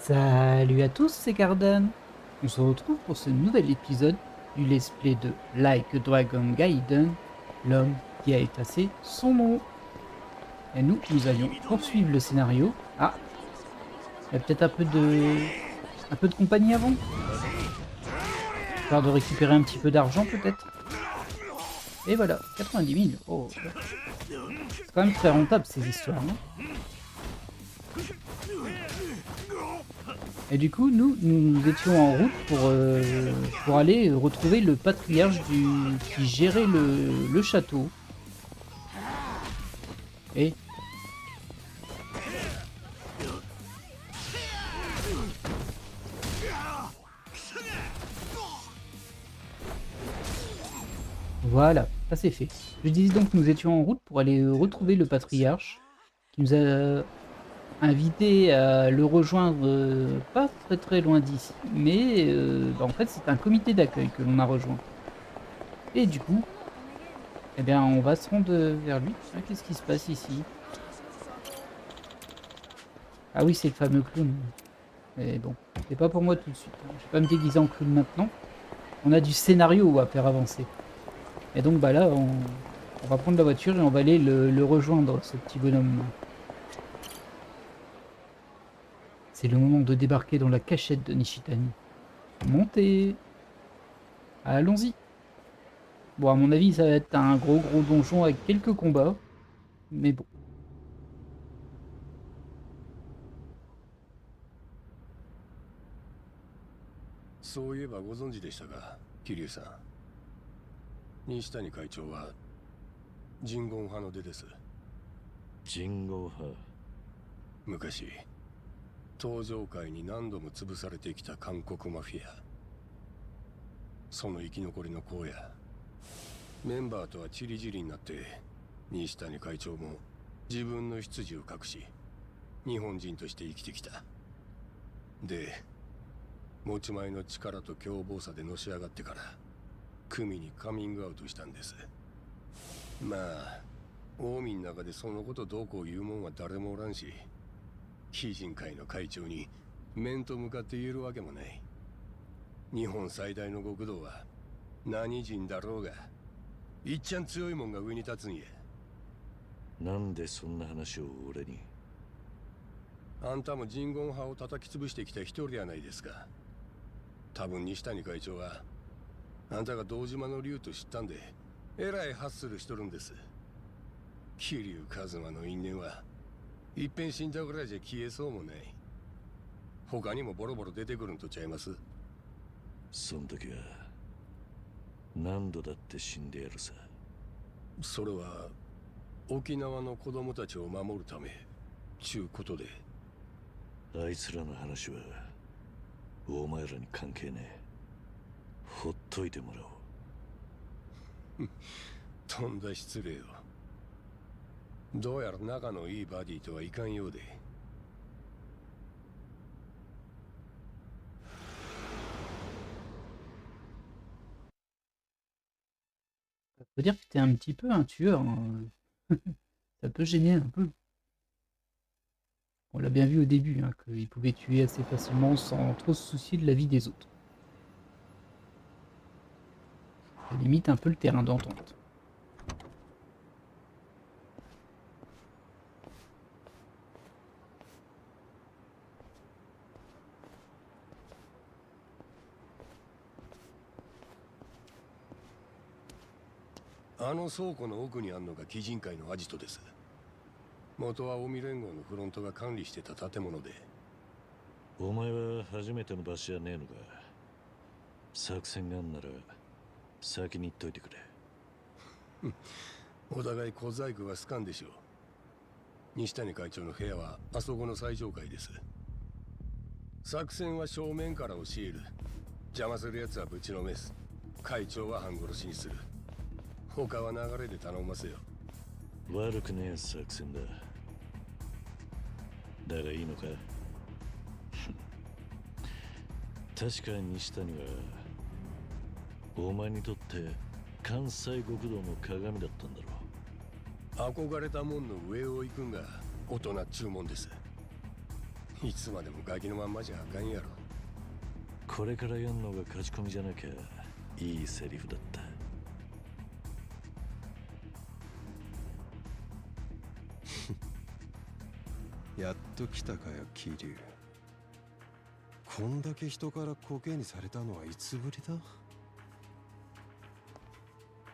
Salut à tous, c'est Garden. On se retrouve pour ce nouvel épisode du let's play de Like a Dragon Gaiden, l'homme qui a effacé son nom. Et nous allions poursuivre le scénario. Ah, il y a peut-être un peu de compagnie avant. Histoire de récupérer un petit peu d'argent peut-être. Et voilà, 90 000. Oh, c'est quand même très rentable ces histoires, non? Et du coup, nous étions en route pour aller retrouver le patriarche qui gérait le château. Et voilà, ça c'est fait. Je disais donc que nous étions en route pour aller retrouver le patriarche qui nous a invités à le rejoindre pas très loin d'ici. Mais en fait, c'est un comité d'accueil que l'on a rejoint. Et du coup, eh bien, on va se rendre vers lui. Ah, qu'est-ce qui se passe ici? Ah oui, c'est le fameux clown. Mais bon, c'est pas pour moi tout de suite. Je vais pas me déguiser en clown maintenant. On a du scénario à faire avancer. Et donc bah là, on va prendre la voiture et on va aller le rejoindre, ce petit bonhomme. C'est le moment de débarquer dans la cachette de Nishitani. Montez! Allons-y! Bon, à mon avis, ça va être un gros donjon avec quelques combats. Mais bon. そういえばご存知でしたか、桐生さん。西谷会長は人言派の出です。人語派。昔東上界に何度も潰されてきた韓国マフィア。その生き残りの荒野。メンバーとはチリジリになって、西谷会長も自分の出自を隠し、日本人として生きてきた。で、持ち前の力と凶暴さでのし上がってから組にカミングアウトしたんです。まあ近江の中でそのことどうこう言うもんは誰もおらんし、非人会の会長に面と向かって言えるわけもない。日本最大の極道は何人だろうがいっちゃん強いもんが上に立つんや。なんでそんな話を俺に？あんたも人言派を叩き潰してきた一人やないですか。多分西谷会長はあんたが堂島の竜と知ったんでえらいハッスルしとるんです。桐生一馬の因縁はいっぺん死んだぐらいじゃ消えそうもない。他にもボロボロ出てくるんとちゃいます。そん時は何度だって死んでやるさ。それは沖縄の子供たちを守るためちゅうことで。あいつらの話はお前らに関係ねえ。ほっといてもらおう。とんだ失礼を。どうやら仲のいいバディとはいかんようで。Ça veut dire que t'es un petit peu un tueur, hein. Ça peut gêner un peu. On l'a bien vu au début, hein, qu'il pouvait tuer assez facilement sans trop se soucier de la vie des autres. Ça limite un peu le terrain d'entente. « あの倉庫の奥にあんのが鬼人会のアジトです。元は近江連合のフロントが管理してた建物で。お前は初めての場所じゃねえのか。作戦があんなら先に言っといてくれ。お互い小細工は好かんでしょう。西谷会長の部屋はあそこの最上階です。作戦は正面から教える。邪魔する奴はぶちのめす。会長は半殺しにする。他は流れで頼ませよ。悪くねえ作戦だ。だがいいのか。確かに西谷はお前にとって関西極道の鏡だったんだろう。憧れたもんの上を行くんが大人っちゅうもんです。いつまでもガキのまんまじゃあかんやろ。これからやんのが勝ち込みじゃなきゃいいセリフだった。やっと来たかよ桐生。こんだけ人からコケにされたのはいつぶりだ。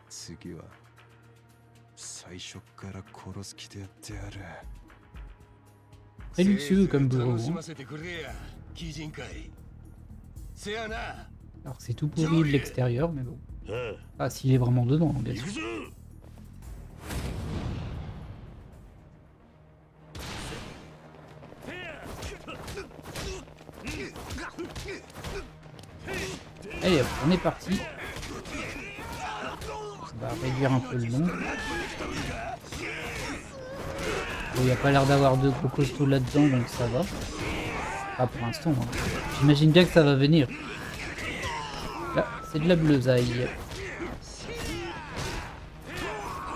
次は最初から殺す気でやってやる。 Très luxueux comme bureau. 楽しませてくれや鬼人会。せやな。 Alors c'est tout pourri de l'extérieur, mais bon. あ Ah, s'il est vraiment dedans, bien あ、行 sûr. くぞ。Allez hop, on est parti. On va réduire un peu le nombre. Bon, il n'y a pas l'air d'avoir de gros costauds là-dedans, donc ça va. Pas pour l'instant. Hein. J'imagine bien que ça va venir. Là, c'est de la bleusaille.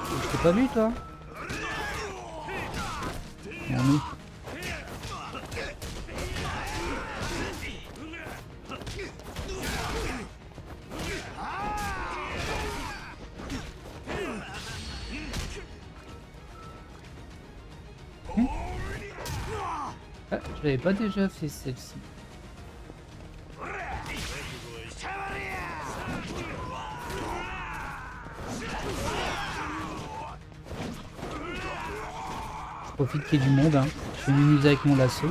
Je t'ai pas vu, toi? Non, mais... Ah, je l'avais pas déjà fait celle-ci. Je profite qu'il y ait du monde, hein. Je vais m'amuser avec mon lasso.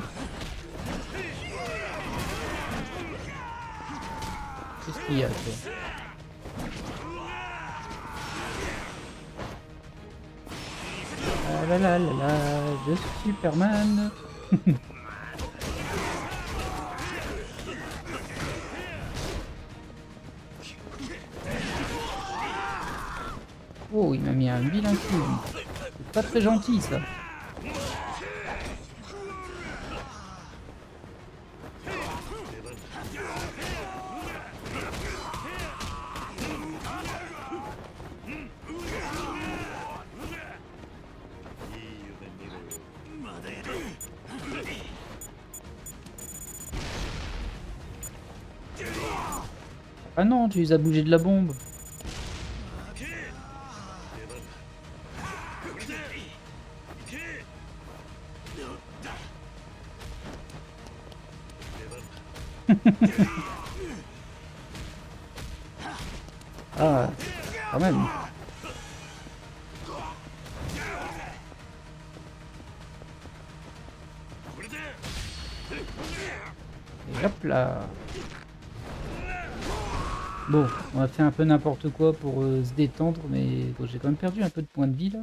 Qu'est-ce qu'il y a, toi? Ah là là là là, je suis Superman. Oh, il m'a mis un vilain coup. C'est pas très gentil, ça. Ah non, tu les as bougé de la bombe. Ah, quand même. Et hop là. Bon, on a fait un peu n'importe quoi pour se détendre, mais bon, j'ai quand même perdu un peu de points de vie là.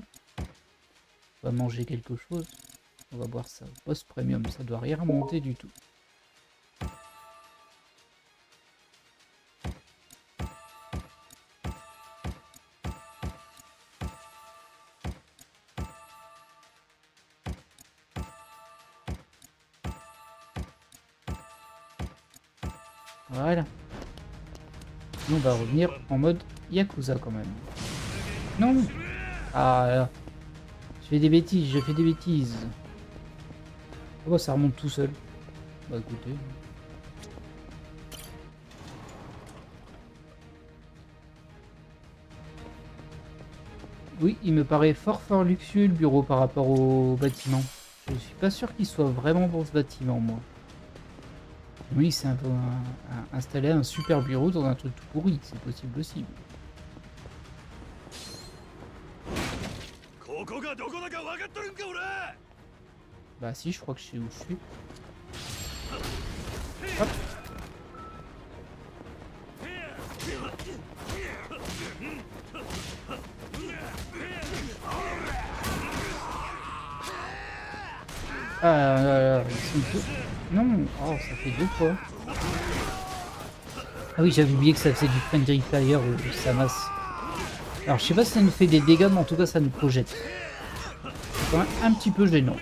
On va manger quelque chose. On va boire ça. Post premium, ça doit rien remonter du tout. Voilà. On va revenir en mode Yakuza quand même. Non. Ah là. Je fais des bêtises, je fais des bêtises. Oh, ça remonte tout seul. Bah écoutez. Oui, il me paraît fort luxueux le bureau par rapport au bâtiment. Je suis pas sûr qu'il soit vraiment pour ce bâtiment, moi. Oui, c'est un peu installer un super bureau dans un truc tout pourri, c'est possible aussi. Bah si, je crois que je sais où je suis. Hop. Ah, non, oh, ça fait deux fois. Ah oui, j'avais oublié que ça faisait du friendly fire ou ça masse. Alors, je sais pas si ça nous fait des dégâts, mais en tout cas, ça nous projette. C'est quand même un petit peu gênant.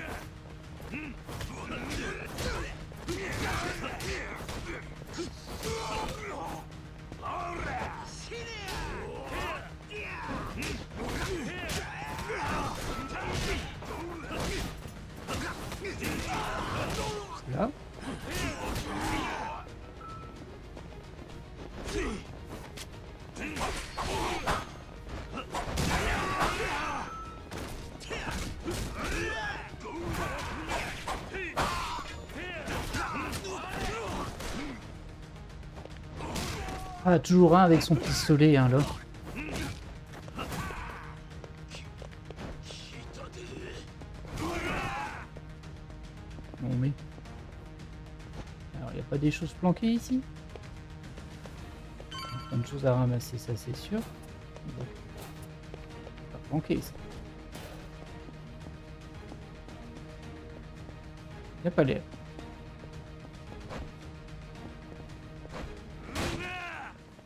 Là. Ah, toujours un avec son pistolet, hein, là. Bon, mais... Alors, il n'y a pas des choses planquées ici? Plein de choses à ramasser, ça c'est sûr. Bon. Pas planqué, ça. Il n'y a pas l'air.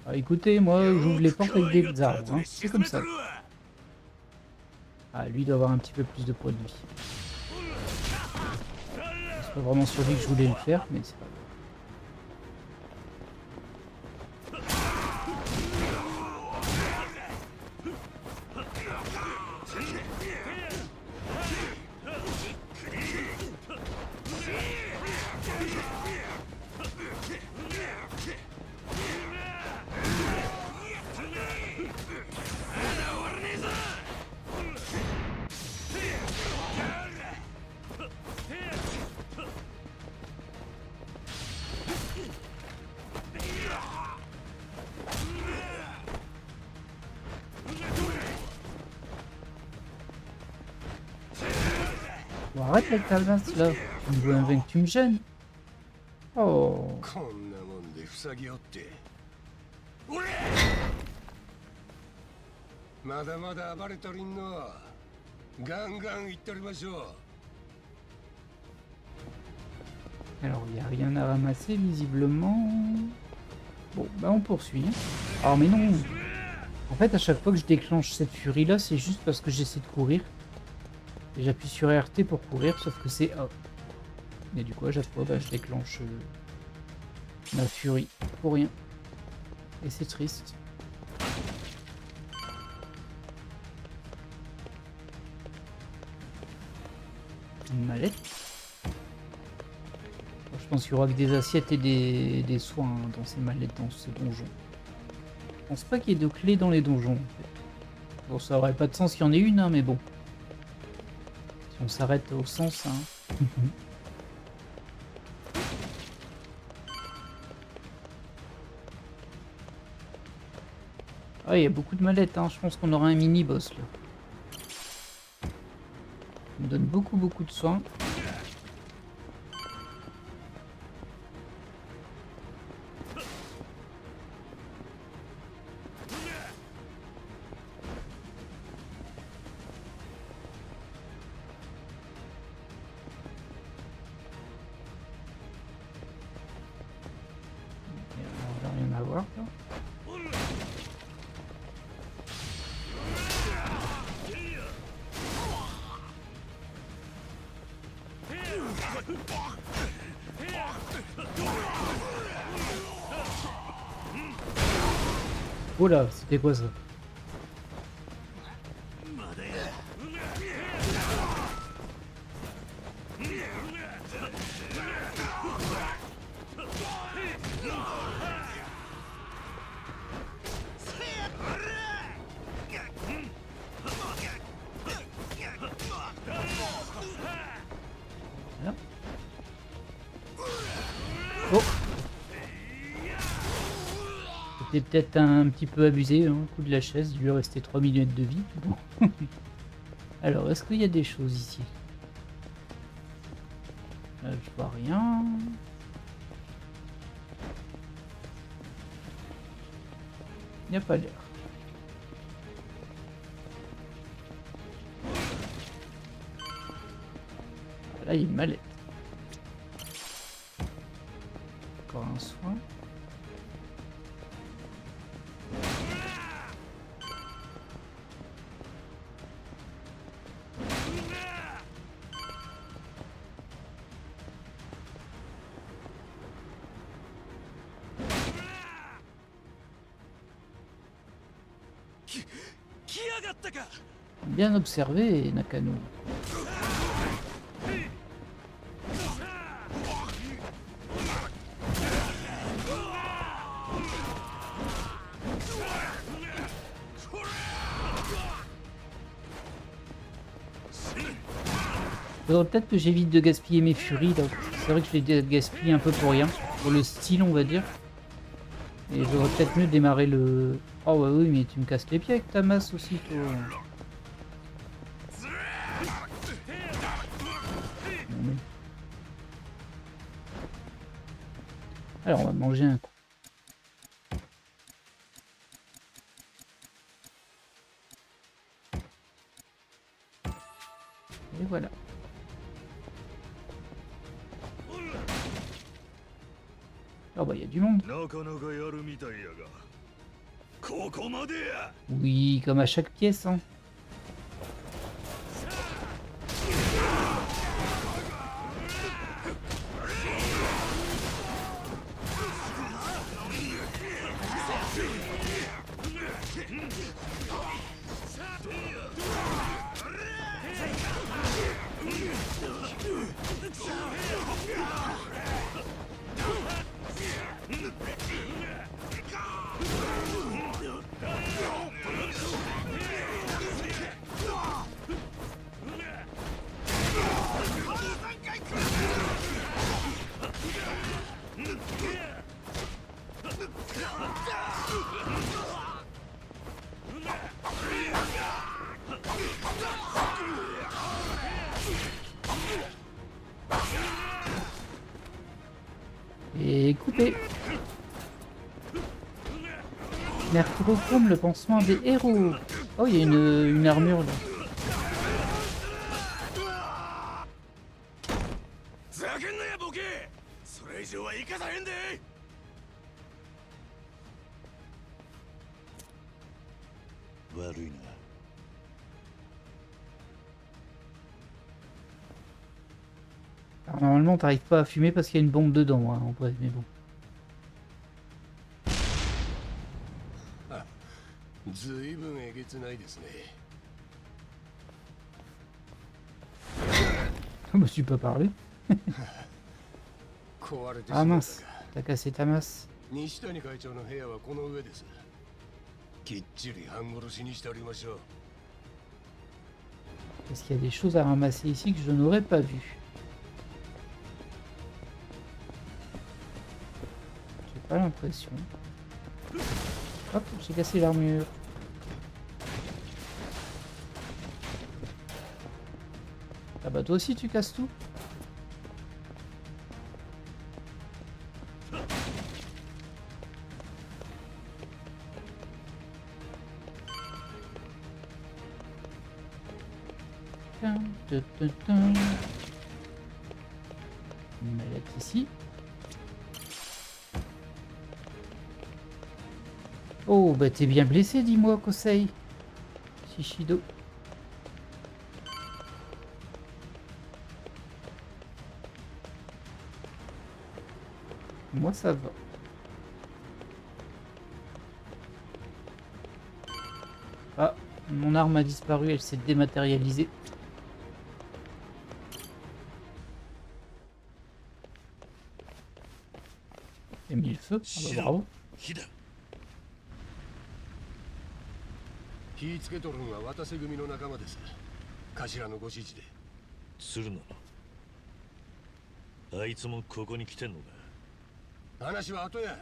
Ah, écoutez, moi, j'ouvre les portes avec des arbres, hein. C'est comme ça. Ah, lui, il doit avoir un petit peu plus de poids de vie. C'est pas vraiment sur lui que je voulais le faire, mais c'est pas grave. Bon, arrête avec ta masse là. Tu me veux invaincu, tu me gênes. Oh. こんなもんで塞ぎおってまだまだ暴れとりんのガンガンいっておりましょう Alors, il n'y a rien à ramasser visiblement. Bon, bah on poursuit. Alors, mais non. En fait, à chaque fois que je déclenche cette furie là, c'est juste parce que j'essaie de courir. Et j'appuie sur RT pour courir, sauf que c'est A. Et du coup, à chaque fois, bah, je déclenche ma furie pour rien. Et c'est triste. Une mallette. Bon, je pense qu'il y aura que des assiettes et des soins hein, dans ces mallettes, dans ce donjon. Je pense pas qu'il y ait de clés dans les donjons. En fait. Bon, ça aurait pas de sens qu'il y en ait une, hein, mais bon. Si on s'arrête au sens, hein. Ah, il y a beaucoup de mallettes, hein. Je pense qu'on aura un mini-boss là. On me donne beaucoup de soins. On va rien avoir là. Oh là, c'était quoi ça? Voilà. Oh! C'était peut-être un petit peu abusé, hein, coup de la chaise, il lui restait 3 minutes de vie. Bon. Alors, est-ce qu'il y a des choses ici? Je vois rien. Il n'y a pas l'air. Là, il y a une mallette. Encore un soin. Bien observé, Nakano. Faudrait peut-être que j'évite de gaspiller mes furies là. C'est vrai que je les gaspille un peu pour rien. Pour le style, on va dire. Et j'aurais peut-être mieux démarrer le... Oh ouais, oui, mais tu me casses les pieds avec ta masse aussi, toi. Non, mais... Alors, on va manger un coup. Et voilà. Oh bah, il y a du monde. なかなかやるみたいやがここまでや Oui, comme à chaque pièce, hein. Et coupé. Mercurochrome, le pansement des héros. Oh, il y a une armure là. ざけんなやボケそれ以上は生かさへんで 悪いな Alors, normalement, t'arrives pas à fumer parce qu'il y a une bombe dedans, hein, en vrai, mais bon. ずいぶんえげつないですね。 Je me suis pas parlé. 壊れてし Ah まっ mince, たか。 t'as cassé ta masse. 西谷会長の部屋はこの上です。きっちり半殺しにしておりましょう。 Parce qu'il y a des choses à ramasser ici que je n'aurais pas vues. J'ai pas l'impression. Hop, j'ai cassé l'armure. Ah bah toi aussi tu casses tout. Une mallette ici. Oh bah t'es bien blessé, dis-moi, Kosei. Shishido. Moi ça va. Ah, mon arme a disparu, elle s'est dématérialisée. J'ai mis le feu, ah bah bravo. 火だ 気ぃつけとるのは渡瀬組の仲間です。頭のご指示で。鶴野のあいつもここに来てんのか 話は後や。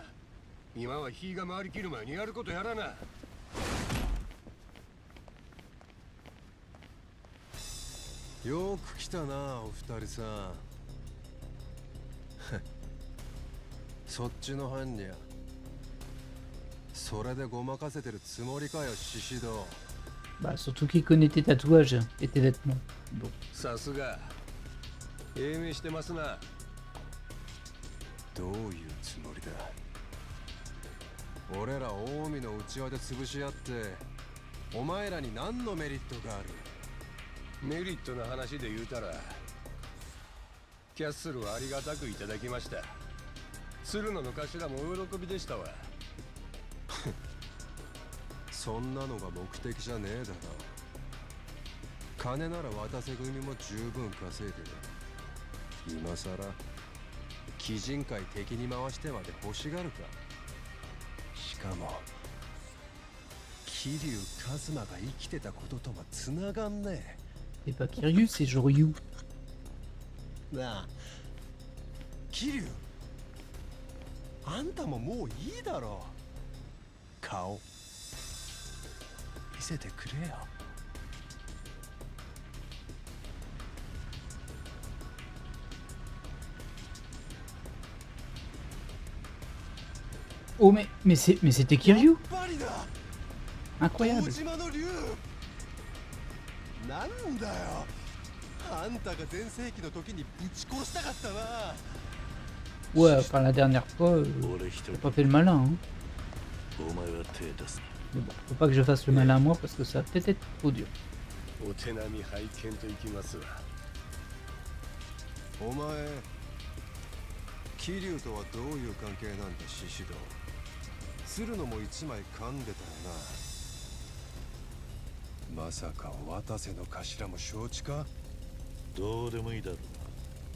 今は火が回りきる前にやることやらな。よく来たなお二人さんそっちの犯人それでごまかせてるつもりかよシシド Bah surtout qu'il connaît tes tatouages et tes vêtements. Bon. さすが。英明してますな。どういうつもりだ俺ら近江の内輪で潰し合ってお前らに何のメリットがあるメリットの話で言うたら、キャッスルはありがたくいただきました。鶴野の頭もお喜びでしたわ。そんなのが目的じゃねえだろ金なら渡瀬組も十分稼いでる今さら鬼人会敵に回してまで欲しがるかしかも桐生一馬が生きてたこととは繋がんね C'est pas Kiryu, c'est Joryu. えなあ桐生あんたももういいだろ顔見せてくれよ。Oh mais c'était Kiryu. バリだ。 Incroyable. 堂島の竜。なんだよ。あんたが全盛期の時にぶち殺したかったな。 Ouais, enfin la dernière fois, 俺一 j'ai 人 pas fait le malin. Hein. お前は手出すな。 Mais bon, faut pas que je fasse le malin moi parce que ça va peut-être être trop dur. お手並み拝見といきますわ。お前桐生とはどういう関係なんだ獅子堂。鶴野も一枚噛んでたよな。まさか渡瀬の頭も承知か。どうでもいいだろう。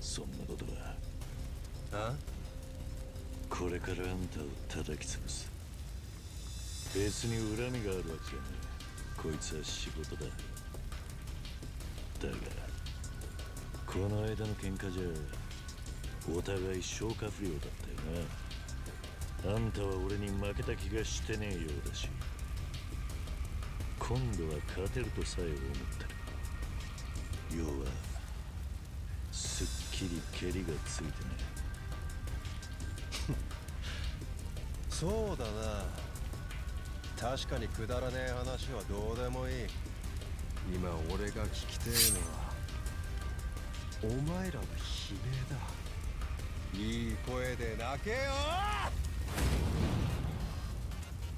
そんなことは。あ？これからあんたを叩き潰す。別に恨みがあるわけじゃねえ。こいつは仕事だ。だがこの間の喧嘩じゃお互い消化不良だったよな。あんたは俺に負けた気がしてねえようだし、今度は勝てるとさえ思ってる。要はすっきり蹴りがついてね。そうだな。確かにくだらねえ話はどうでもいい。今俺が聞きてえのはお前らの悲鳴だ。いい声で泣けよ。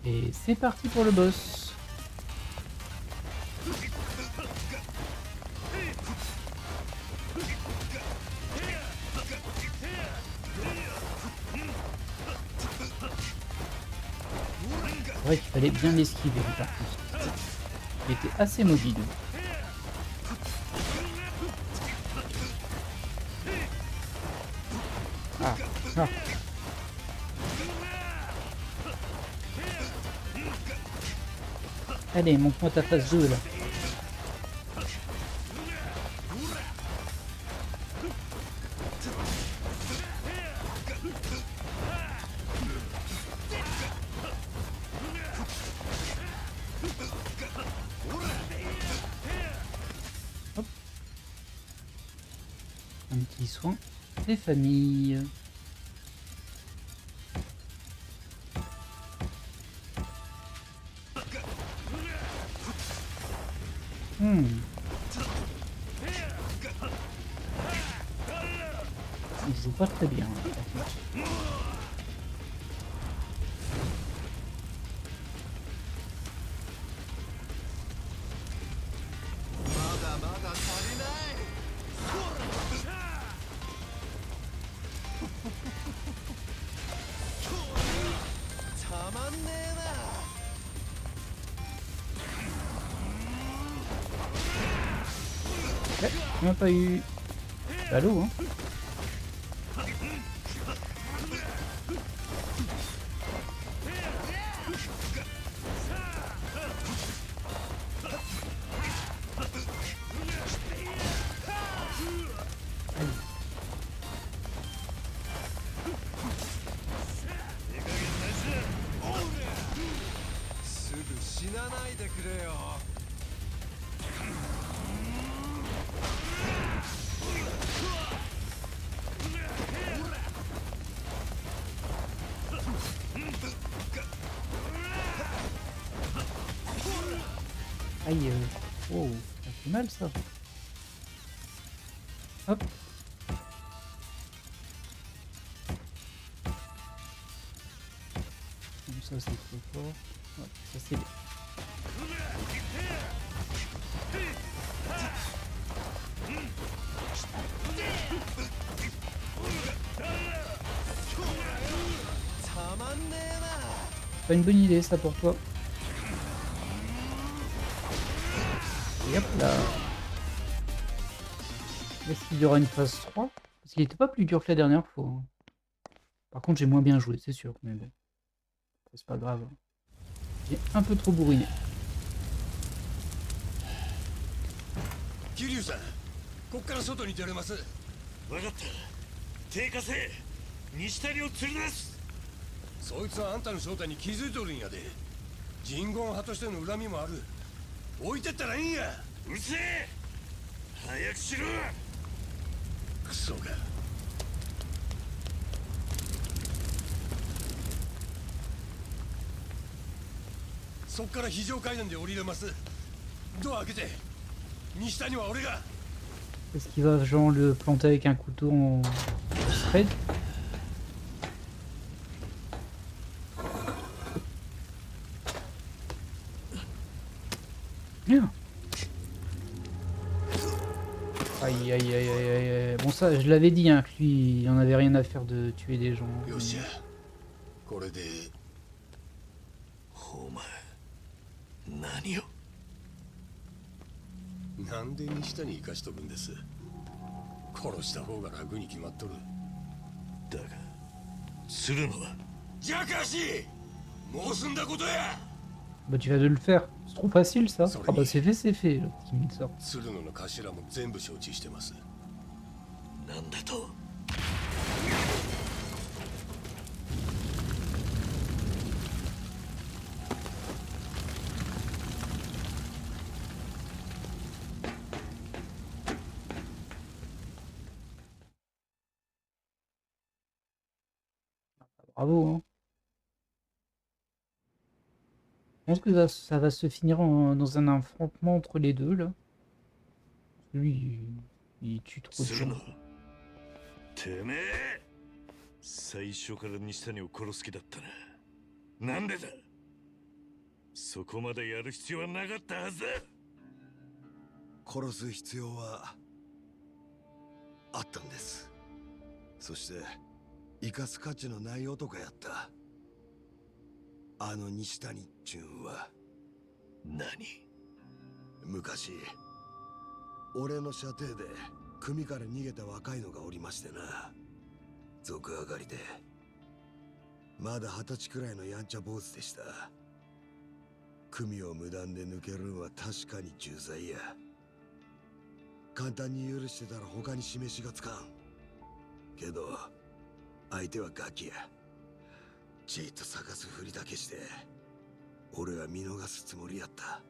Et c'est parti pour le boss. C'est vrai qu'il fallait bien l'esquiver par contre. Il était assez mobile. Ah, ah. Allez, montre-moi ta phase 2 là. Hop. Un petit soin des familles. Il joue pas très bien. Là, par contre. まだまだ足りない。たまんねえな。 Ouais, on n'a pas eu. Allô, hein. Allez. すぐ死なないでくれよ。 Aïe, oh, ça fait mal ça. Hop. Bon, ça c'est trop fort. Ouais, ça c'est bien. Pas une bonne idée ça pour toi. Et hop là. Est-ce qu'il y aura une phase 3? Parce qu'il était pas plus dur que la dernière fois. Hein. Par contre j'ai moins bien joué, c'est sûr, mais bon. C'est pas grave. J'ai un peu trop bourriné. 桐生さん、こっから外に出れます。分かった。手貸せ。西谷を連れ出す。そいつはあんたの正体に気づいとるんやで。人言派としての恨みもある。置いてったらいいんや。うるせえ、早くしろ。クソが。そっから非常階段で降りれます。ドア開けて。西谷は俺が。 Est-ce qu'il va genre le planter avec un couteau en thread? Bien. Aïe aïe aïe aïe aïe aïe. Bon ça je l'avais dit hein, que lui il en avait rien à faire de tuer des gens. よし、これで。お前何を。なんで西谷生かしとくんです。殺した方が楽に決まっとる。だがするのは。じゃかし、もう済んだことや。 Bah tu vas de le faire. C'est trop facile ça. Sorry. Ah bah c'est fait l'autre qui me sort. 鶴野の頭も全部承知してます。なんだと。Bravo hein. Je pense que ça va se finir dans un affrontement entre les deux là. Lui il tue trop de するのgens. は。てめえ最初から西谷を殺す気だったな。なんでだ。そこまでやる必要はなかったはずだ。殺す必要はあったんです。そして生かす価値のない男やった。あの西谷っちゅうんは。何。昔俺の射程で組から逃げた若いのがおりましてな。賊上がりでまだ20歳くらいのやんちゃ坊主でした。組を無断で抜けるんは確かに重罪や。簡単に許してたら他に示しがつかん。けど相手はガキや。じーっと探すふりだけして俺は見逃すつもりやった。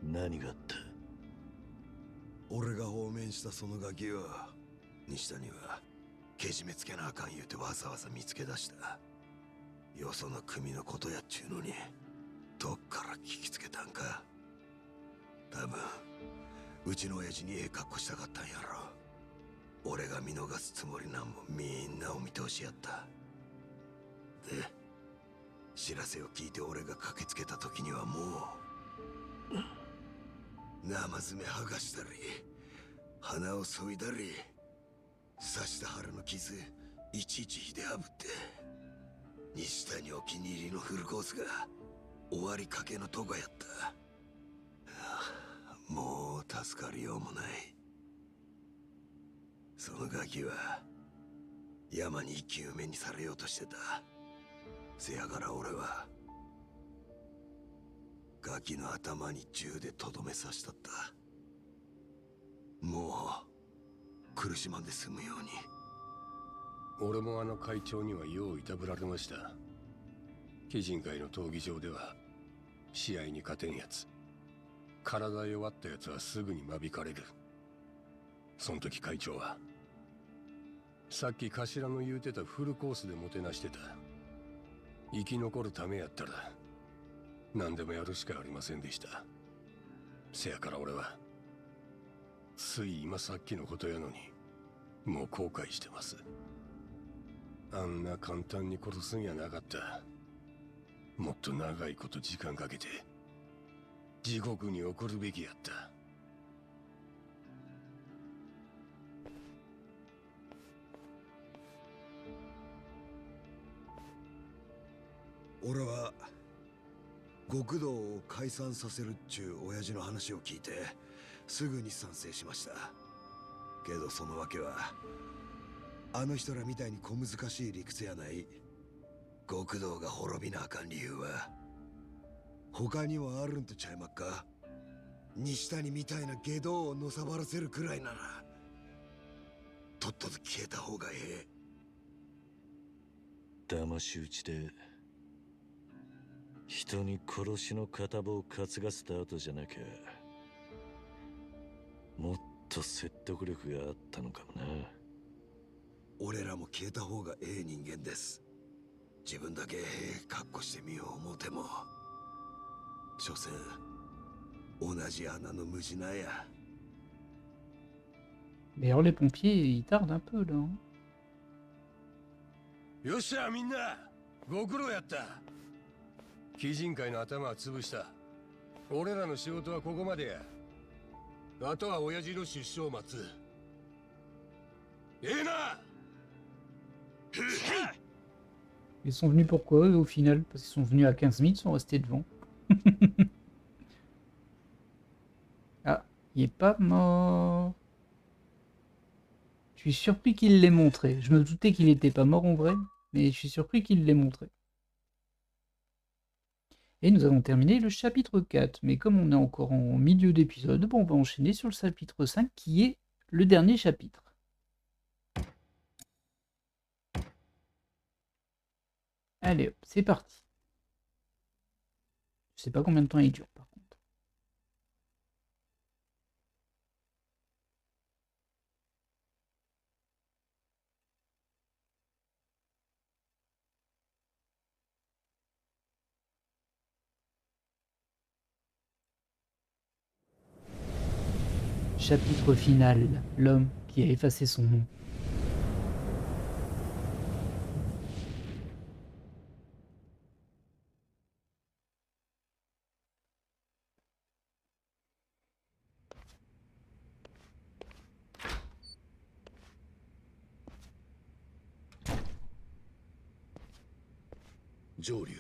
何があった。俺が放免したそのガキを西谷はけじめつけなあかん言うてわざわざ見つけ出した。よその組のことやっちゅうのにどっから聞きつけたんか。多分うちの親父にええ格好したかったんやろ。俺が見逃すつもりなんもみんなお見通しやった。で知らせを聞いて俺が駆けつけた時にはもう生爪剥がしたり鼻を削いだり刺した腹の傷いちいちひであぶって西谷お気に入りのフルコースが終わりかけのとこやった。はあ、もう助かりようもない。そのガキは山に生き埋めにされようとしてた。せやから俺はガキの頭に銃でとどめ刺したった。もう苦しまんで済むように。俺もあの会長にはよういたぶられました。鬼人会の闘技場では試合に勝てんやつ、体弱ったやつはすぐに間引かれる。その時会長はさっき頭の言うてたフルコースでもてなしてた。生き残るためやったら何でもやるしかありませんでした。せやから俺はつい今さっきのことやのにもう後悔してます。あんな簡単に殺すんやなかった。もっと長いこと時間かけて地獄に送るべきやった。俺は極道を解散させるっちゅう親父の話を聞いてすぐに賛成しました。けどその訳はあの人らみたいに小難しい理屈やない。極道が滅びなあかん理由は他にもあるんとちゃいまっか。西谷みたいな下道をのさばらせるくらいならとっとと消えた方がええ。騙し討ちで人に殺しの片棒を担がせた後じゃなきゃもっと説得力があったのかもな。俺らも消えた方がええ人間です。自分だけ格好してみよう思うても所詮同じ穴の無地なや。 D'ailleurs, les pompiers, ils tardent un peu là. Hein. よっしゃみんなご苦労やった。鬼人会の頭は潰した。俺らの仕事はここまでや。あとは親父の出所を待つ。ええな。 Ils sont venus pourquoi au final? Parce qu'ils sont venus à 15 000, ils sont restés devant. Ah, il est pas mort. Je suis surpris qu'il l'ait montré. Je me doutais qu'il était pas mort en vrai, mais je suis surpris qu'il l'ait montré. Et nous avons terminé le chapitre 4. Mais comme on est encore en milieu d'épisode, bon, on va enchaîner sur le chapitre 5 qui est le dernier chapitre. Allez hop, c'est parti. Je sais pas combien de temps il dure par contre. Chapitre final, l'homme qui a effacé son nom.上流。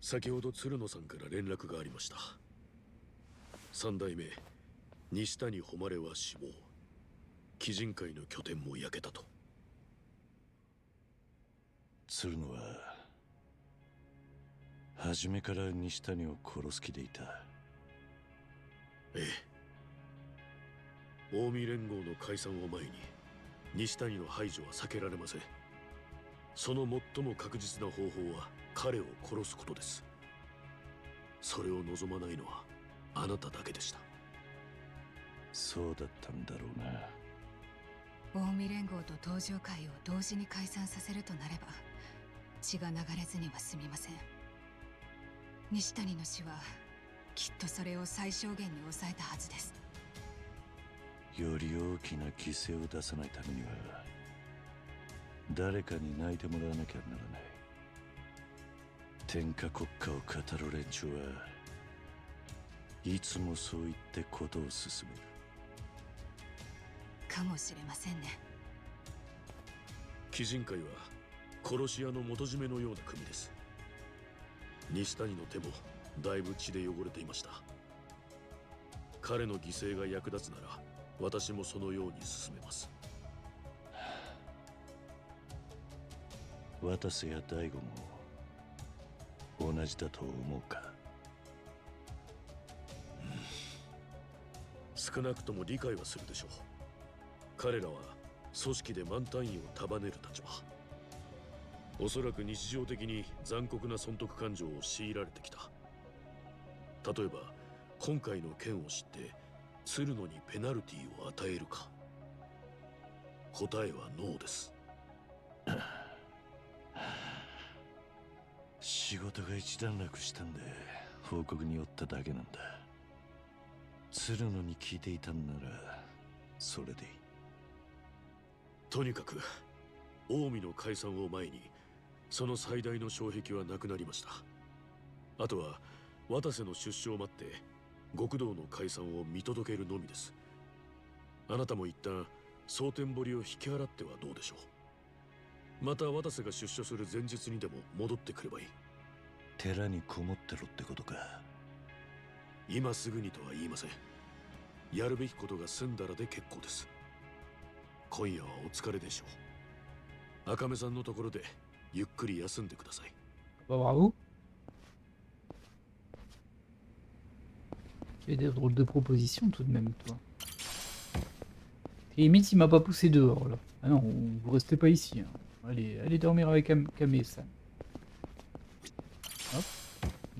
先ほど鶴野さんから連絡がありました。三代目西谷誉は死亡、鬼人会の拠点も焼けたと。鶴野は初めから西谷を殺す気でいた。ええ、近江連合の解散を前に西谷の排除は避けられません。その最も確実な方法は彼を殺すことです。それを望まないのはあなただけでした。そうだったんだろうな。近江連合と東上会を同時に解散させるとなれば血が流れずには済みません。西谷の死はきっとそれを最小限に抑えたはずです。より大きな犠牲を出さないためには誰かに泣いてもらわなきゃならない。天下国家を語る連中はいつもそう言ってことを進める。かもしれませんね。鬼人会は殺し屋の元締めのような組です。西谷の手もだいぶ血で汚れていました。彼の犠牲が役立つなら私もそのように進めます。渡瀬や大悟も同じだと思うか。少なくとも理解はするでしょう。彼らは組織で満タン員を束ねる立場。おそらく日常的に残酷な損得感情を強いられてきた。例えば今回の件を知って鶴野にペナルティを与えるか。答えはノーです。仕事が一段落したんで報告に寄っただけなんだ。鶴野に聞いていたんならそれでいい。とにかく近江の解散を前にその最大の障壁はなくなりました。あとは渡瀬の出所を待って極道の解散を見届けるのみです。あなたも一旦蒼天堀を引き払ってはどうでしょう。また渡瀬が出所する前日にでも戻ってくればいい。寺にこもってろってことか。今すぐにとは言いません。やるべきことが済んだらで結構です。今夜はお疲れでしょう。赤目さんのところでゆっくり休んでください。Bravo. Tu as des drôles de propositions tout de même, toi. Et limite, il m'a pas poussé dehors là. Ah non, vous restez pas ici. Hein. Allez dormir avec Kame-san.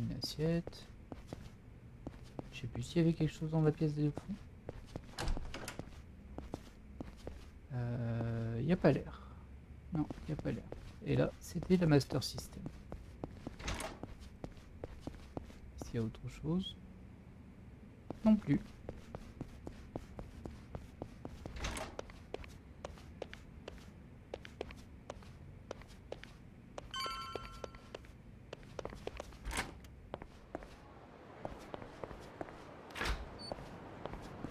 Une assiette. Je sais plus s'il y avait quelque chose dans la pièce de fond. Il n'y a pas l'air. Non, il n'y a pas l'air. Et là, c'était la Master System. Est-ce qu'il y a autre chose? Non plus.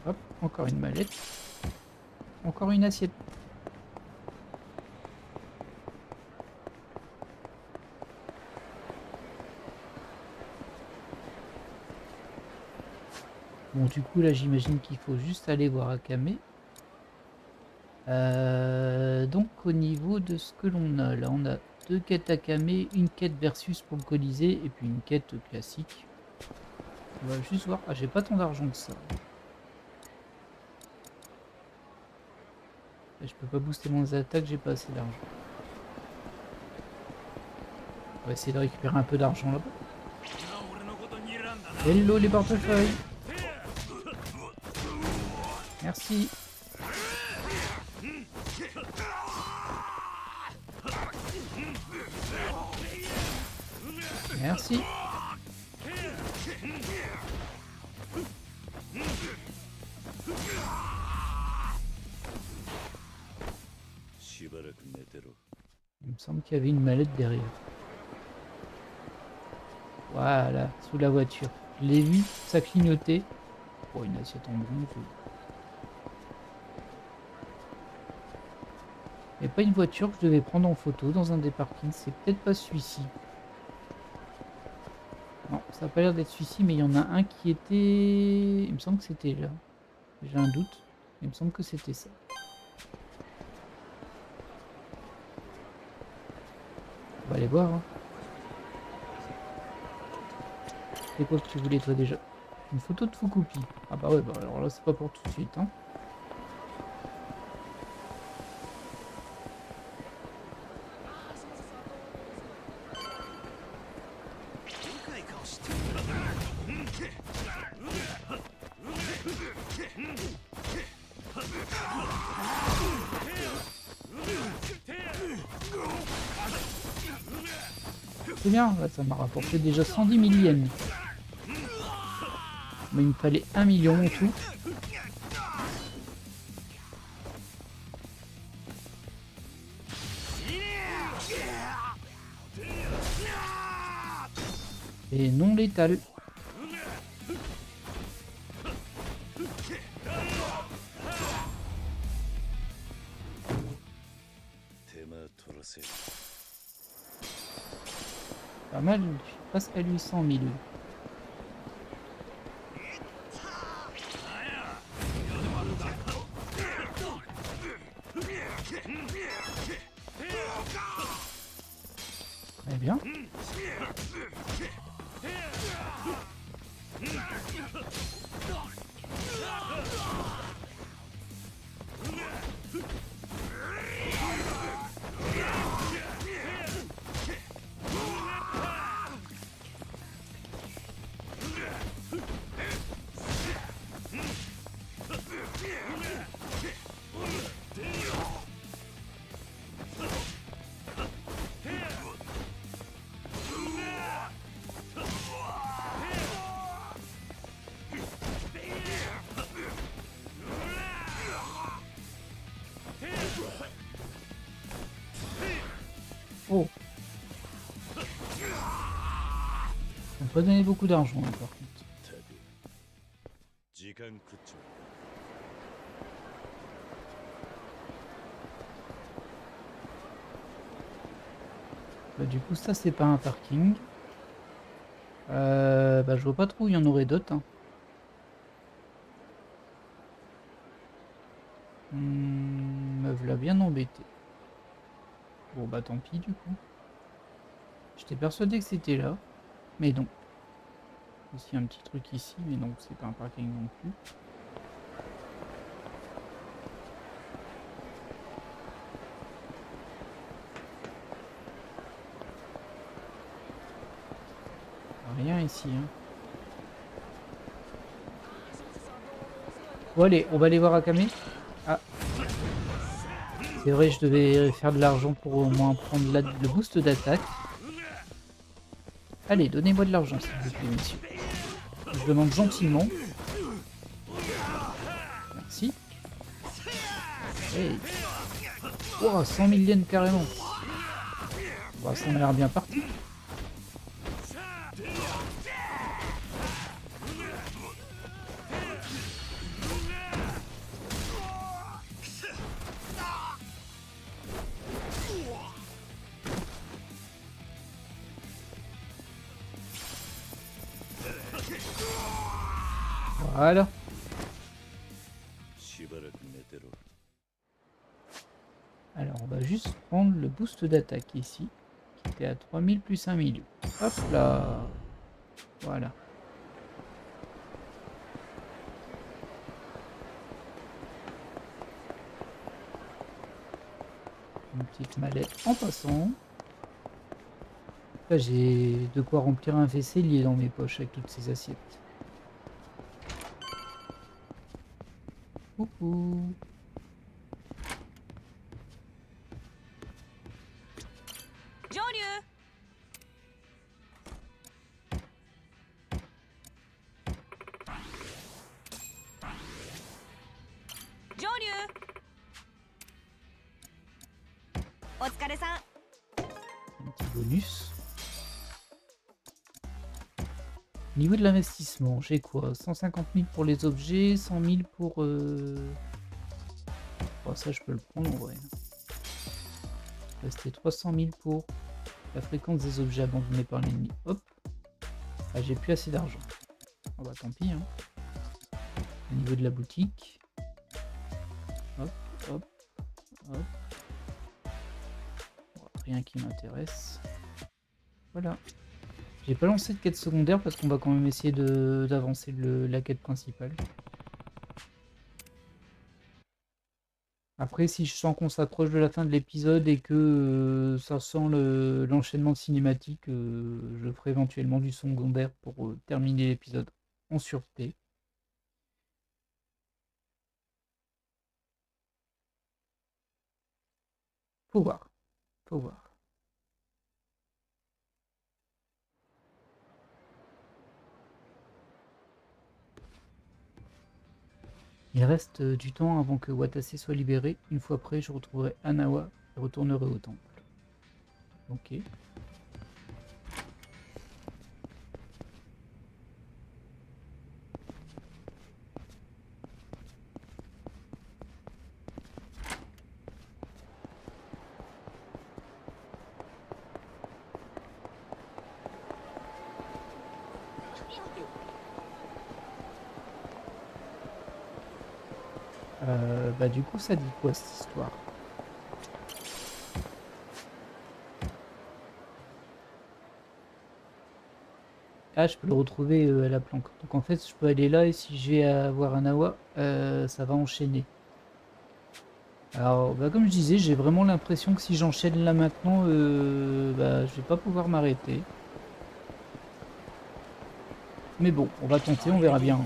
Hop, encore une mallette. Encore une assiette. Bon, du coup, là, j'imagine qu'il faut juste aller voir Akame. Donc, au niveau de ce que l'on a, là, on a 2 quêtes Akame, une quête versus pour le Colisée, et puis une quête classique. On va juste voir. Ah, j'ai pas tant d'argent que ça. Je peux pas booster mon attaque, j'ai pas assez d'argent. On va essayer de récupérer un peu d'argent là-bas. Hello les portefeuilles. Merci. Merci. しばらく寝てろ。 Il me semble qu'il y avait une mallette derrière. Voilà, sous la voiture. Je l'ai vu, ça clignotait. Oh, une assiette en bronze. Il n'y a pas une voiture que je devais prendre en photo dans un des parkings. C'est peut-être pas celui-ci. Non, ça n'a pas l'air d'être celui-ci, mais il y en a un qui était... Il me semble que c'était là. J'ai un doute. Il me semble que c'était ça. On va aller voir. Hein. C'est quoi que tu voulais toi déjà? Une photo de Fukupi. Ah bah ouais, bah alors là c'est pas pour tout de suite. Hein. C'est bien, là, ça m'a rapporté déjà 110 000 yens. Mais il me fallait 1 million en tout. Et non létal. Pas mal, je suis presque à 800 000. Très bien. Oh. Ça m'a pas donné beaucoup d'argent hein, par contre. Bah, du coup ça c'est pas un parking. Bah, je vois pas trop où il y en aurait d'autres. Hein. Me voilà bien embêté. Bon bah tant pis du coup. J'étais persuadé que c'était là. Mais non. Aussi un petit truc ici, mais non, c'est pas un parking non plus. Rien ici. Hein. Bon allez, on va aller voir Akame. Ah. C'est vrai, je devais faire de l'argent pour au moins prendre le boost d'attaque. Allez, donnez-moi de l'argent s'il vous plaît, messieurs. Je demande gentiment. Merci. Hey. Wow, 100 000 yens carrément. Bon, ça m'a l'air bien parti. Voilà. しばらく寝てろ。 Alors on va juste prendre le boost d'attaque ici, qui était à 3000 plus 5000. Hop là. Voilà. Une petite mallette en passant. Là j'ai de quoi remplir un WC lié dans mes poches avec toutes ces assiettes. Coucou. Un petit bonus. Au niveau de l'investissement, j'ai quoi? 150 000 pour les objets, 100 000 pour... Bon, ça je peux le prendre en vrai. Restait 300 000 pour la fréquence des objets abandonnés par l'ennemi. Hop. Ah, j'ai plus assez d'argent. Oh bah tant pis. Hein. Au niveau de la boutique. Hop, hop, hop. Bon, rien qui m'intéresse. Voilà. J'ai pas lancé de quête secondaire parce qu'on va quand même essayer d'avancer la quête principale. Après, si je sens qu'on s'approche de la fin de l'épisode et que ça sent l'enchaînement de cinématiques, je ferai éventuellement du secondaire pour terminer l'épisode en sûreté. Faut voir. Faut voir. Il reste du temps avant que Watase soit libéré. Une fois prêt, je retrouverai Hanawa et retournerai au temple. Ok. Bah du coup ça dit quoi cette histoire? Ah je peux le retrouver à la planque. Donc en fait je peux aller là et si je vais avoir un awa, ça va enchaîner. Alors bah, comme je disais, j'ai vraiment l'impression que si j'enchaîne là maintenant, bah, je vais pas pouvoir m'arrêter. Mais bon, on va tenter, on verra bien.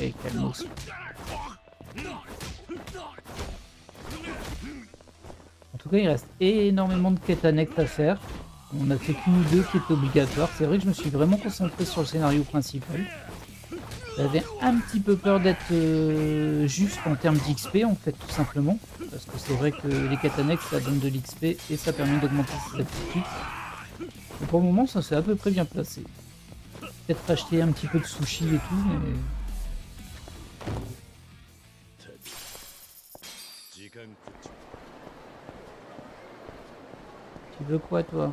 Et calmos. En tout cas, il reste énormément de quêtes annexes à faire. On a fait qu'une ou deux qui étaient obligatoires. C'est vrai que je me suis vraiment concentré sur le scénario principal. J'avais un petit peu peur d'être juste en termes d'XP, en fait, tout simplement. Parce que c'est vrai que les quêtes annexes, ça donne de l'XP et ça permet d'augmenter ses aptitudes. Et pour le moment, ça s'est à peu près bien placé. Peut-être acheter un petit peu de sushi et tout, mais... Tu veux quoi, toi?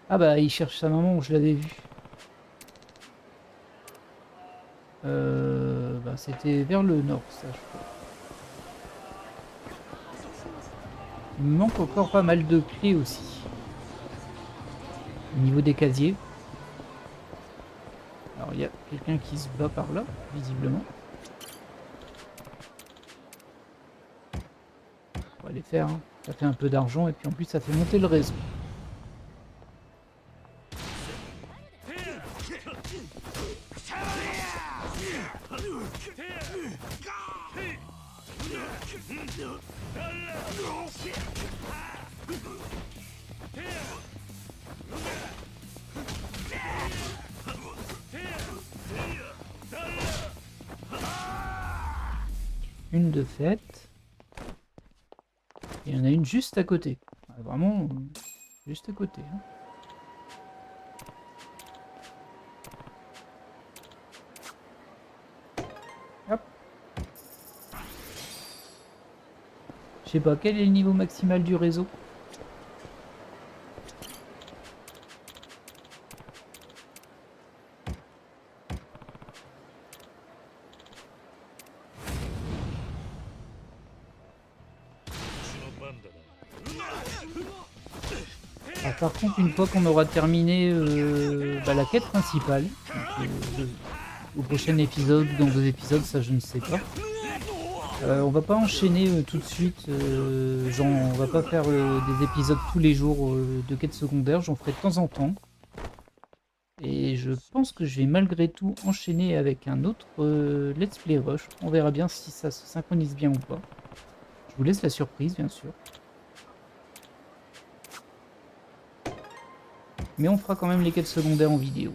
Ah bah, il cherche sa maman, je l'avais vu. Bah, c'était vers le nord, ça, je crois. Il me manque encore pas mal de clés aussi. Au niveau des casiers. Alors, il y a quelqu'un qui se bat par là, visiblement. On va les faire, hein. Ça fait un peu d'argent et puis en plus ça fait monter le réseau. Une de faite. Et il y en a une juste à côté. Vraiment, juste à côté. Hein. Hop. Je sais pas, quel est le niveau maximal du réseau? Alors, par contre, une fois qu'on aura terminé la quête principale, donc, au prochain épisode ou dans 2 épisodes, ça je ne sais pas. On va pas enchaîner tout de suite, genre on va pas faire des épisodes tous les jours de quêtes secondaires, j'en ferai de temps en temps. Et je pense que je vais malgré tout enchaîner avec un autre Let's Play Rush. On verra bien si ça se synchronise bien ou pas. Je vous laisse la surprise bien sûr. Mais on fera quand même les quêtes secondaires en vidéo.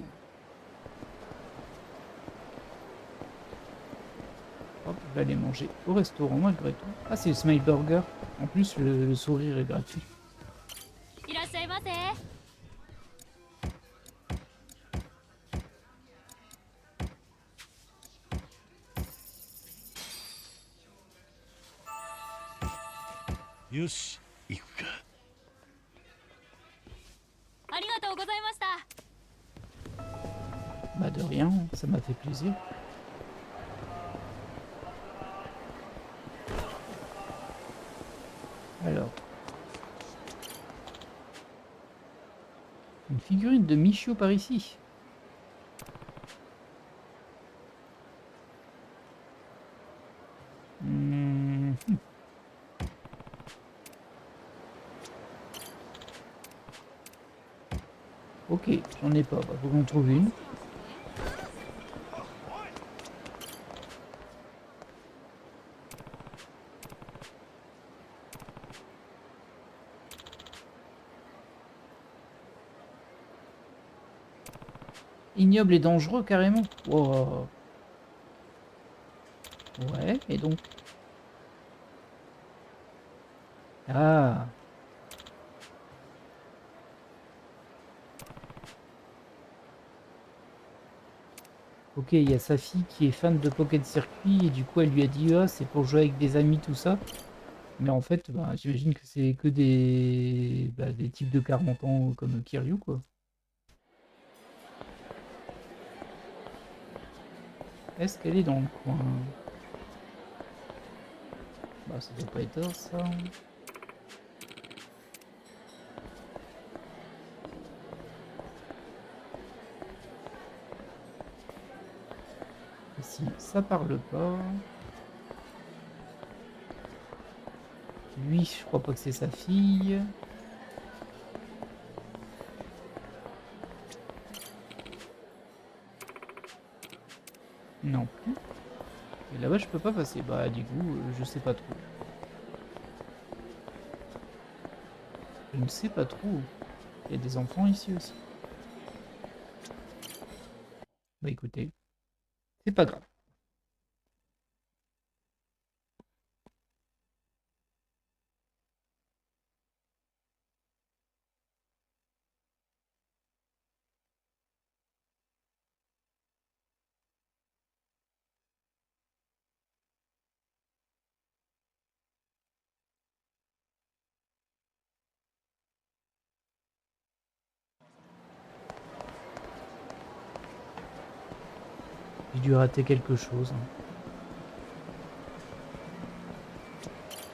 Hop, je vais aller manger au restaurant malgré tout. Ah, c'est le Smile Burger. En plus, le sourire est gratuit. Yoshi, 行くか。Bah de rien, ça m'a fait plaisir. Alors. Une figurine de Michio par ici. Ok, j'en ai pas, bah, faut qu'on trouve une. Ignoble et dangereux carrément. Wow. Ouais, et donc. Ah. Ok, il y a sa fille qui est fan de Pocket Circuit et du coup elle lui a dit ah c'est pour jouer avec des amis tout ça. Mais en fait, bah, j'imagine que c'est que des types de 40 ans comme Kiryu quoi. Est-ce qu'elle est dans le coin? Bah ça doit pas être ça. Ici, ça parle pas. Lui, je crois pas que c'est sa fille. Non plus. Et là-bas, je peux pas passer. Bah, du coup, je sais pas trop. Je ne sais pas trop. Il y a des enfants ici aussi. Bah, écoutez, c'est pas grave. J'ai dû rater quelque chose. Hein.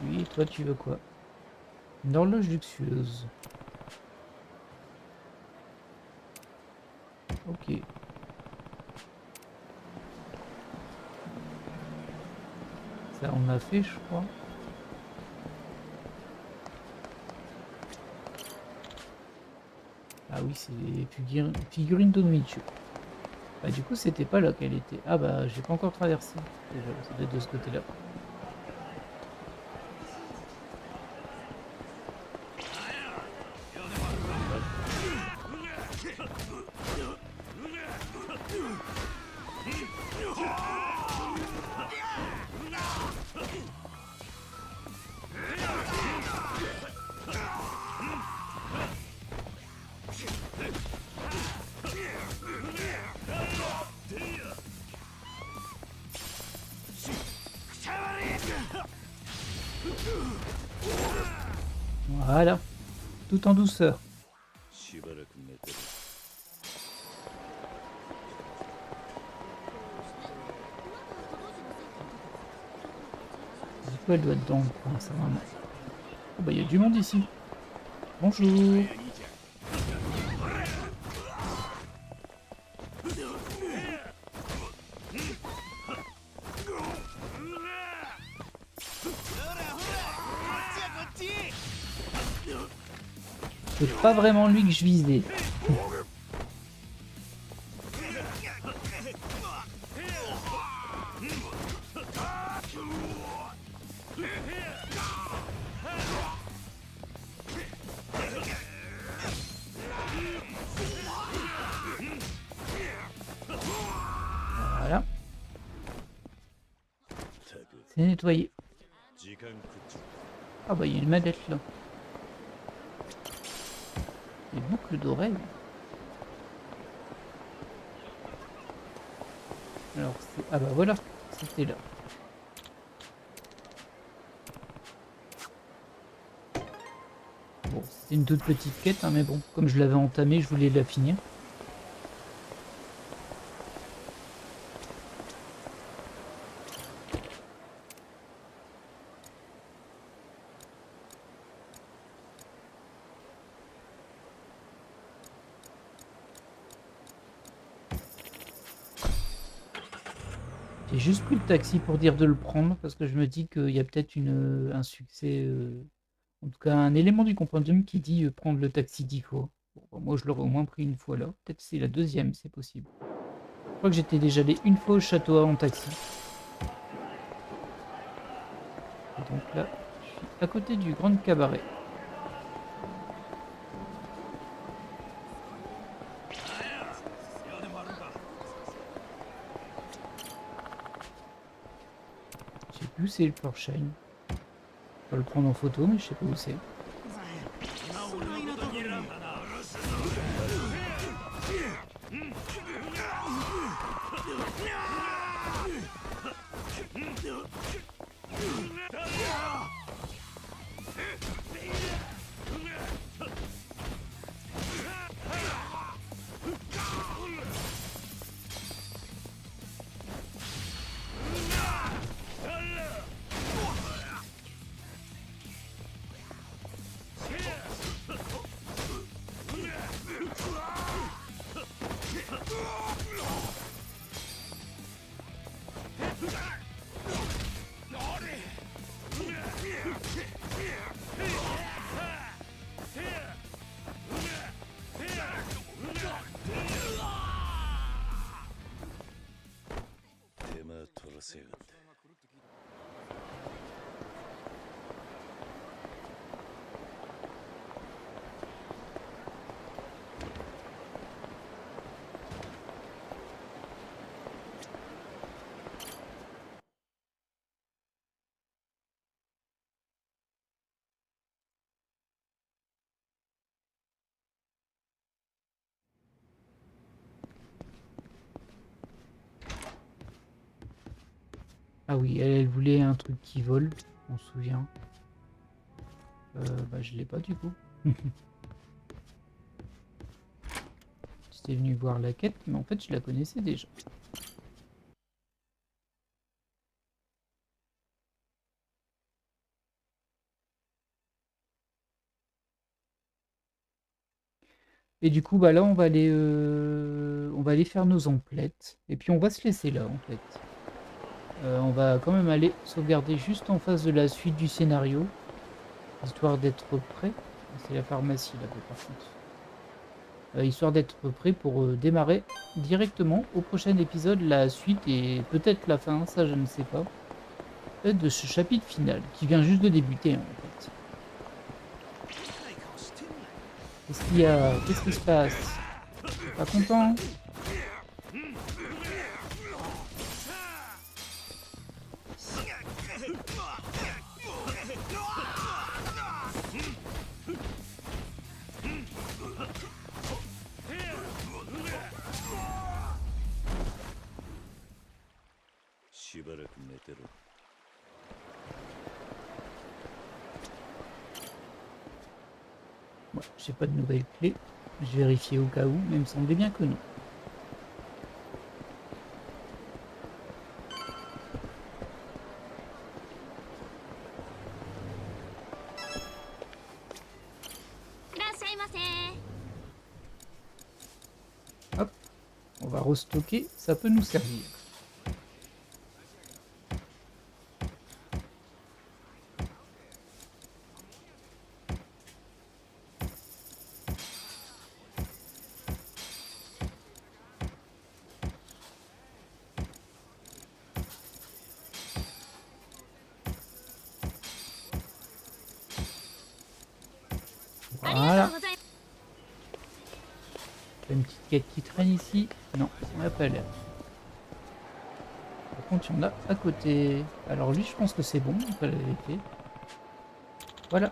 Oui, et toi, tu veux quoi? Une horloge luxueuse. Ok. Ça, on a fait, je crois. Ah oui, c'est les figurines de Michio. Bah du coup c'était pas là qu'elle était. Ah bah j'ai pas encore traversé. Déjà, ça doit être de ce côté-là. Voilà, tout en douceur. しばらく寝てる。Du coup elle doit être dans le coin, ça vraiment. Oh bah il y a du monde ici. Bonjour. C'est pas vraiment lui que je visais. Voilà, たく c'est nettoyé. 時間食っちゃう。 Ah bah il y a une mallette là. Des boucles d'oreilles. Alors c'est... Ah bah voilà, c'était là. Bon, c'était une toute petite quête, hein, mais bon, comme je l'avais entamée, je voulais la finir. J'ai juste pris le taxi pour dire de le prendre, parce que je me dis qu'il y a peut-être un succès, en tout cas un élément du compendium qui dit prendre le taxi 10 fois. Bon, bah, moi je l'aurais au moins pris une fois là, peut-être c'est la deuxième, c'est possible. Je crois que j'étais déjà allé une fois au château en taxi. Et donc là, je suis à côté du Grand Cabaret. Je sais plus où c'est le Porshine. Je vais le prendre en photo, mais je sais pas où c'est. Ah oui, elle voulait un truc qui vole, on se souvient. Bah je l'ai pas du coup. J'étais venu voir la quête, mais en fait je la connaissais déjà. Et du coup, bah là, on va aller faire nos emplettes. Et puis on va se laisser là, en fait. On va quand même aller sauvegarder juste en face de la suite du scénario, histoire d'être prêt. C'est la pharmacie là-bas, par contre. histoire d'être prêt pour démarrer directement au prochain épisode, la suite et peut-être la fin, ça je ne sais pas, de ce chapitre final, qui vient juste de débuter, hein, en fait. Qu'est-ce qu'il y a? Qu'est-ce qui se passe? Pas content? Ouais, j'ai pas de nouvelles clés. Je vérifie au cas où, mais il me semblait bien que non. Hop, on va restocker, ça peut nous servir. Voilà. Une petite quête qui traîne ici. Non, ça n'a pas l'air. Par contre, il y en a à côté. Alors lui, je pense que c'est bon, on peut l'avait fait. Voilà.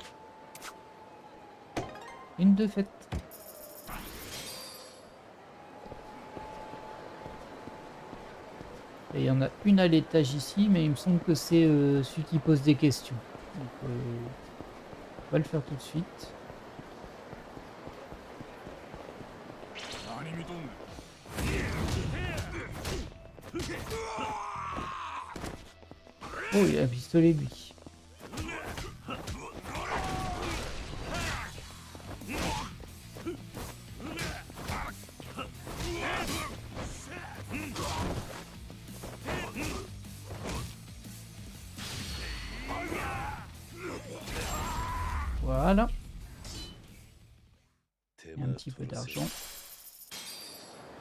Une de faite. Et il y en a une à l'étage ici, mais il me semble que c'est celui qui pose des questions. Donc, on va le faire tout de suite. Oh, il a un pistolet, lui. Voilà. Et un petit peu d'argent.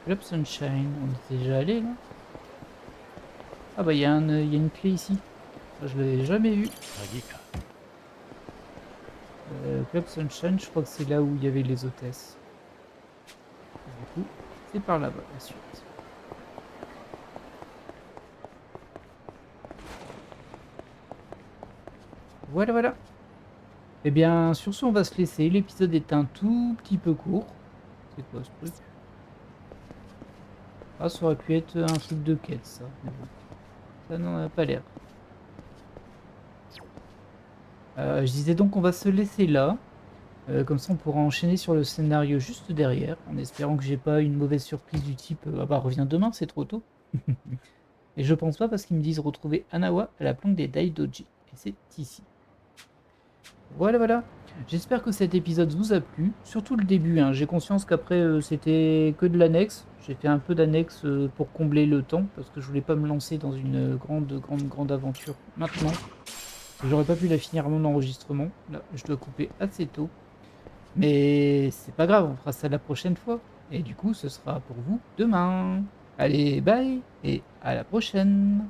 Club Sunshine, on est déjà allé là. Ah bah il y a une clé ici. Ça, je l'avais jamais vu. Club Sunshine, je crois que c'est là où il y avait les hôtesses. Du coup, c'est par là-bas la suite. Voilà, voilà. Et bien, sur ce, on va se laisser. L'épisode est un tout petit peu court. C'est quoi ce truc? Ah, ça aurait pu être un truc de quête, ça. Mais bon. Ça n'en a pas l'air. Je disais donc qu'on va se laisser là. Comme ça, on pourra enchaîner sur le scénario juste derrière. En espérant que j'ai pas une mauvaise surprise du type ah bah reviens demain, c'est trop tôt. Et je pense pas parce qu'ils me disent retrouver Anawa à la planque des Daidoji. Et c'est ici. Voilà, voilà. J'espère que cet épisode vous a plu. Surtout le début. Hein. J'ai conscience qu'après, c'était que de l'annexe. J'ai fait un peu d'annexe pour combler le temps. Parce que je voulais pas me lancer dans une grande aventure maintenant. J'aurais pas pu la finir à mon enregistrement. Là, je dois couper assez tôt. Mais c'est pas grave, on fera ça la prochaine fois. Et du coup, ce sera pour vous demain. Allez, bye et à la prochaine.